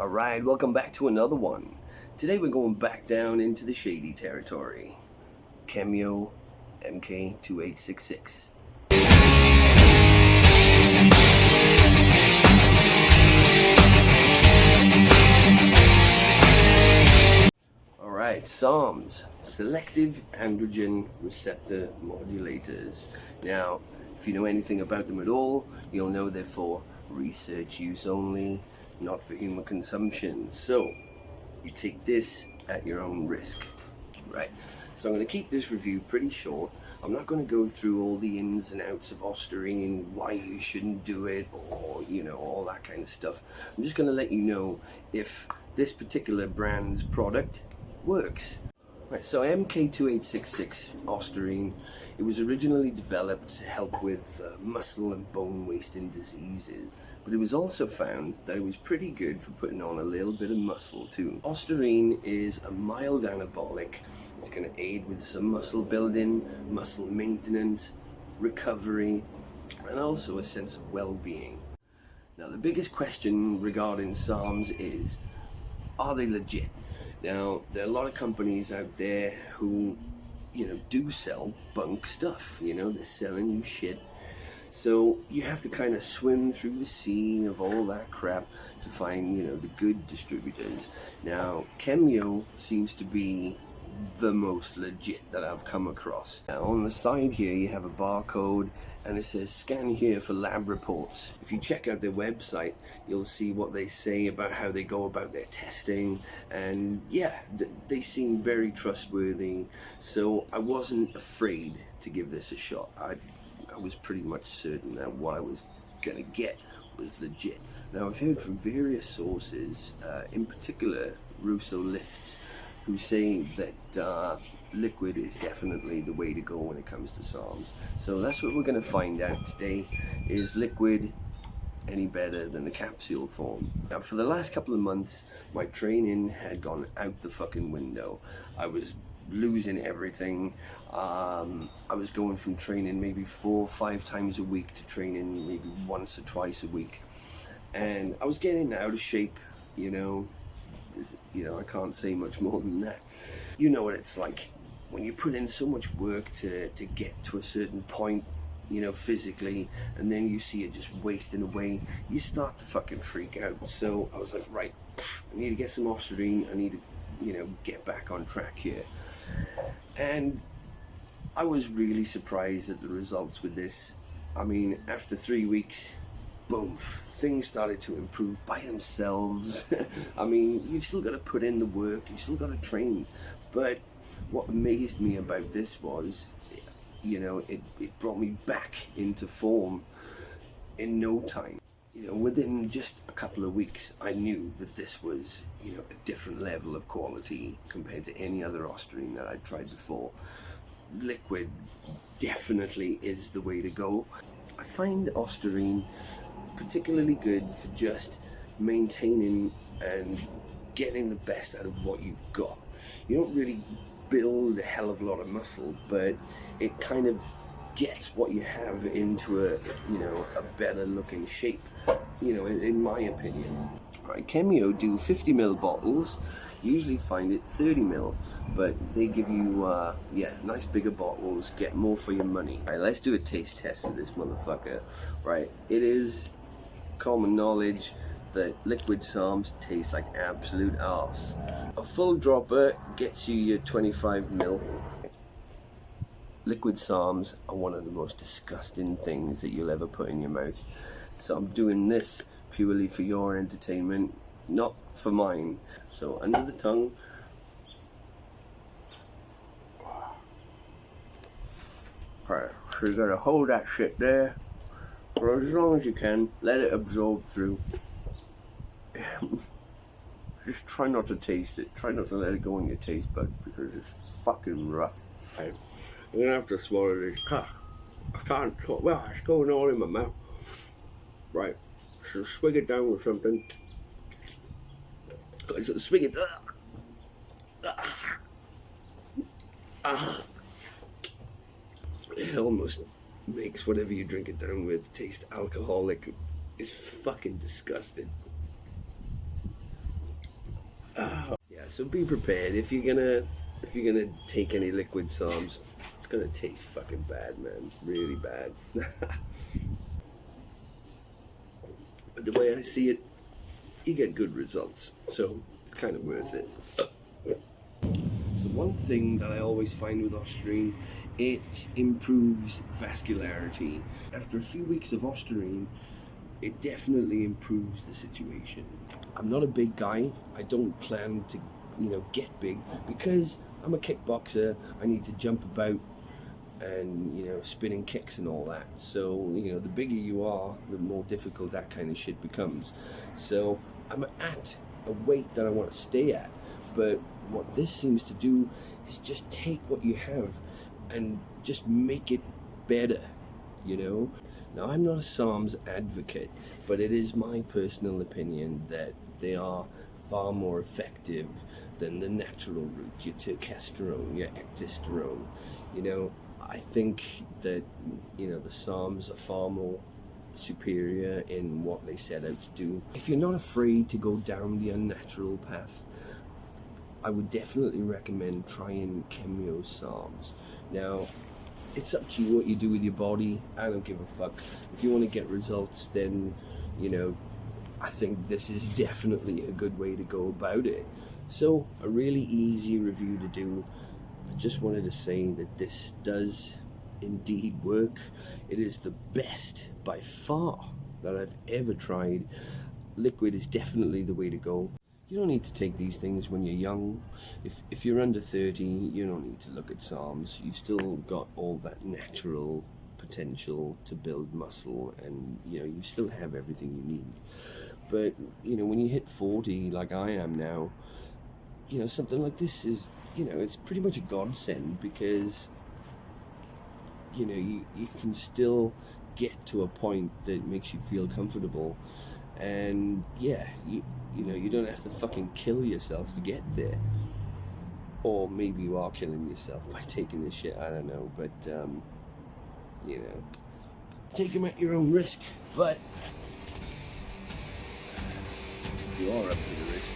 Alright, welcome back to another one. Today we're going back down into the shady territory. Chemyo MK-2866. Alright, Sarms, selective androgen receptor modulators. Now, if you know anything about them at all, you'll know they're for research use only, not for human consumption. So, you take this at your own risk. Right, so I'm going to keep this review pretty short. I'm not going to go through all the ins and outs of Ostarine, why you shouldn't do it, or, you know, all that kind of stuff. I'm just going to let you know if this particular brand's product works. Right, so MK-2866 Ostarine, it was originally developed to help with muscle and bone wasting diseases, but it was also found that it was pretty good for putting on a little bit of muscle too. Ostarine is a mild anabolic. It's going to aid with some muscle building, muscle maintenance, recovery, and also a sense of well-being. Now, the biggest question regarding SARMs is, are they legit? Now, there are a lot of companies out there who, you know, do sell bunk stuff. You know, they're selling you shit. So you have to kind of swim through the sea of all that crap to find, you know, the good distributors. Now, Chemyo seems to be the most legit that I've come across. Now, on the side here you have a barcode and it says scan here for lab reports. If you check out their website, you'll see what they say about how they go about their testing, and yeah, they seem very trustworthy. So I wasn't afraid to give this a shot. I was pretty much certain that what I was gonna get was legit. Now, I've heard from various sources, in particular Russo Lifts, who say that liquid is definitely the way to go when it comes to SARMs. So that's what we're going to find out today. Is liquid any better than the capsule form? Now, for the last couple of months, my training had gone out the fucking window. I was losing everything. I was going from training maybe 4 or 5 times a week to training maybe once or twice a week. And I was getting out of shape, you know. I can't say much more than that. You know what it's like when you put in so much work to get to a certain point, you know, physically, and then you see it just wasting away, you start to fucking freak out. So I was like, right, I need to get some Ostarine, I need to, you know, get back on track here. And I was really surprised at the results with this. I mean, after 3 weeks, boom, things started to improve by themselves. I mean, you've still got to put in the work, you've still got to train, but what amazed me about this was, you know, it brought me back into form in no time. You know, within just a couple of weeks, I knew that this was, you know, a different level of quality compared to any other Ostarine that I'd tried before. Liquid definitely is the way to go. I find Ostarine particularly good for just maintaining and getting the best out of what you've got. You don't really build a hell of a lot of muscle, but it kind of gets what you have into a, you know, a better looking shape, you know, in my opinion. Right, Chemyo do 50ml bottles. Usually find it 30ml, but they give you yeah, nice bigger bottles, get more for your money. All right, let's do a taste test with this motherfucker. Right, it is common knowledge that liquid SARMs taste like absolute arse. A full dropper gets you your 25ml. Liquid SARMs are one of the most disgusting things that you'll ever put in your mouth. So I'm doing this purely for your entertainment, not for mine. So under the tongue. Alright, so you gotta hold that shit there for as long as you can, let it absorb through. Just try not to taste it, try not to let it go in your taste buds because it's fucking rough. I'm gonna have to swallow this. I can't talk, well, it's going all in my mouth. Right, so swig it down with something. So swig it. It almost makes whatever you drink it down with taste alcoholic. It's fucking disgusting. So be prepared if you're gonna take any liquid Sarms. It's gonna taste fucking bad, man. Really bad. But the way I see it, you get good results, so it's kind of worth it. So one thing that I always find with Ostarine, it improves vascularity. After a few weeks of Ostarine, it definitely improves the situation. I'm not a big guy. I don't plan to, get big because I'm a kickboxer. I need to jump about and, spinning kicks and all that. So, the bigger you are, the more difficult that kind of shit becomes. So I'm at a weight that I want to stay at. But what this seems to do is just take what you have and just make it better, Now, I'm not a Sarm's advocate, but it is my personal opinion that they are far more effective than the natural route, your testosterone, your ectosterone. I think that, the Sarms are far more superior in what they set out to do. If you're not afraid to go down the unnatural path, I would definitely recommend trying Chemyo Sarms. Now, it's up to you what you do with your body. I don't give a fuck. If you want to get results, then, I think this is definitely a good way to go about it. So, a really easy review to do. I just wanted to say that this does indeed work. It is the best by far that I've ever tried. Liquid is definitely the way to go. You don't need to take these things when you're young. If you're under 30, you don't need to look at Sarms. You've still got all that natural potential to build muscle, and you still have everything you need. But when you hit 40 like I am now, something like this is it's pretty much a godsend, because you can still get to a point that makes you feel comfortable, and you don't have to fucking kill yourself to get there. Or maybe you are killing yourself by taking this shit, I don't know, but take them at your own risk. But if you are up for the risk,